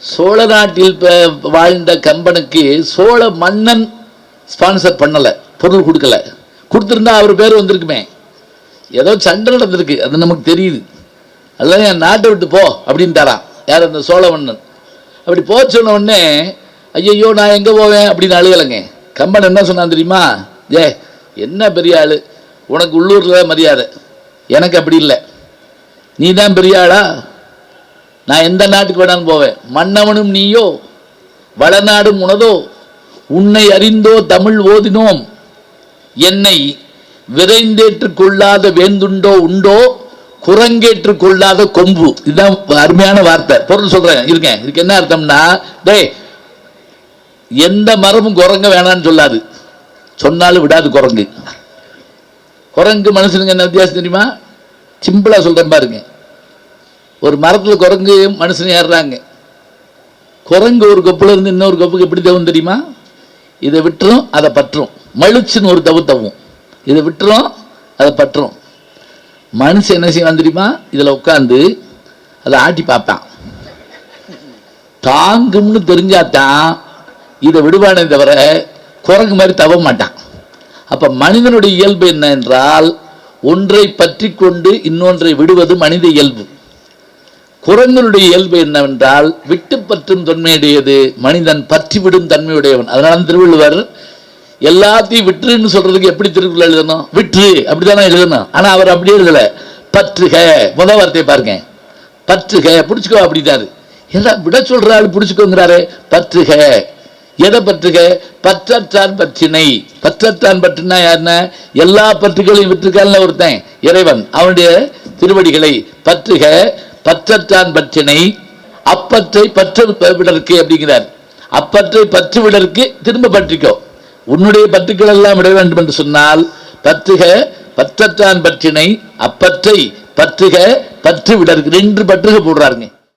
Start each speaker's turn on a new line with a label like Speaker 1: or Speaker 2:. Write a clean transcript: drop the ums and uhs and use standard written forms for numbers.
Speaker 1: சோழ நாட்டில் வாழ்ந்த கம்பனுக்கு சோழ மன்னன் ஸ்பான்சர் பண்ணலை, பொருள் கொடுக்கல. கொடுத்துருந்தா அவர் பேர் வந்திருக்குமே. ஏதோ சண்டை நடந்திருக்கு, அது நமக்கு தெரியுது. அதெல்லாம் என் நாட்டை விட்டு போ அப்படின்ட்டாரான் யார், அந்த சோழ மன்னன். அப்படி போக சொன்ன உடனே ஐயோ நான் எங்கே போவேன் அப்படின்னு அழுகலைங்க. கம்பன் என்ன சொன்னான் தெரியுமா? என்ன பெரிய ஆள், உனக்கு உள்ளூரில் மரியாதை, எனக்கு அப்படி இல்லை. நீ தான் பெரிய ஆளா? நான் எந்த நாட்டுக்கு வேணாலும் போவேன். மன்னவனும் நீயோ, வளநாடும் உனதோ, உன்னை அறிந்தோ தமிழ் ஓதினோம், என்னை விரைந்தேற்றுக் கொள்ளாத வேந்துண்டோ உண்டோ, குரங்கேற்றுக் கொள்ளாத கொம்பு. இதுதான் அருமையான வார்த்தை. பொருள் சொல்றேன் இருக்கேன். இதுக்கு என்ன அர்த்தம்னா, எந்த மரமும் குரங்க வேணான்னு சொல்லாது, சொன்னாலும் விடாது குரங்கு. குரங்கு மனுஷனுக்கு என்ன வித்தியாசம் தெரியுமா? சிம்பிளா சொல்றேன் பாருங்க. ஒரு மரத்தில் குரங்கு மனுஷன் ஏறுறாங்க. குரங்கு ஒரு கொப்புல இருந்து இன்னொரு கொப்புக்கு எப்படி தவும் தெரியுமா? இதை விட்டுரும் அதை பற்றும். மழுச்சுன்னு ஒரு தவும். இதை விட்டுரும் அதை பற்றும். மனுஷன் என்ன செய்வான் தெரியுமா? இதில் உட்காந்து அதை ஆட்டி பார்ப்பான். தாங்கும்னு தெரிஞ்சாதான் இதை விடுவானே தவிர குரங்கு மாதிரி தவ மாட்டான். அப்ப மனிதனுடைய இயல்பு என்ன என்றால், ஒன்றை பற்றி கொண்டு இன்னொன்றை விடுவது மனித இயல்பு. குரங்களுடைய இயல்பு என்னவென்றால், விட்டு பற்றும் தன்மையுடையது. மனிதன் பற்றி விடும் தன்மையுடையவன். அதனால திருவள்ளுவர் எல்லாத்தையும் விட்டுன்னு சொல்றதுக்கு எப்படி திருக்குறள் எழுதணும்? விற்று அப்படித்தானே எழுதணும். ஆனா அவர் அப்படியே எழுதல. பற்றுக, முதல் வார்த்தையை பாருங்க. பற்றுக, பிடிச்சுக்கோ அப்படின்னாரு. எல்லாம் விட சொல்றாரு, பிடிச்சுக்கோங்கிறாரு. பற்றுக, எதை பற்றுக? பற்றற்றான் பற்றினை. பற்றற்றான் பற்றினா யாருன்னா, எல்லா பற்றுகளையும் விட்டுருக்கான்ல ஒருத்தன், இறைவன். அவனுடைய திருவடிகளை பற்றுக, பற்றற்றான் பற்றினை, அப்பற்றை பற்று விடற்கு அப்படிங்கிறார். அப்பற்றை பற்று விடற்கு திரும்ப பற்றிக்கோ. உன்னுடைய பற்றுக்கள் எல்லாம் விட வேண்டும் என்று சொன்னால் பற்றுக, பற்றற்றான் பற்றினை, அப்பற்றை பற்றுக, பற்று விடற்கு. 2 பற்றுக போடுறாருங்க.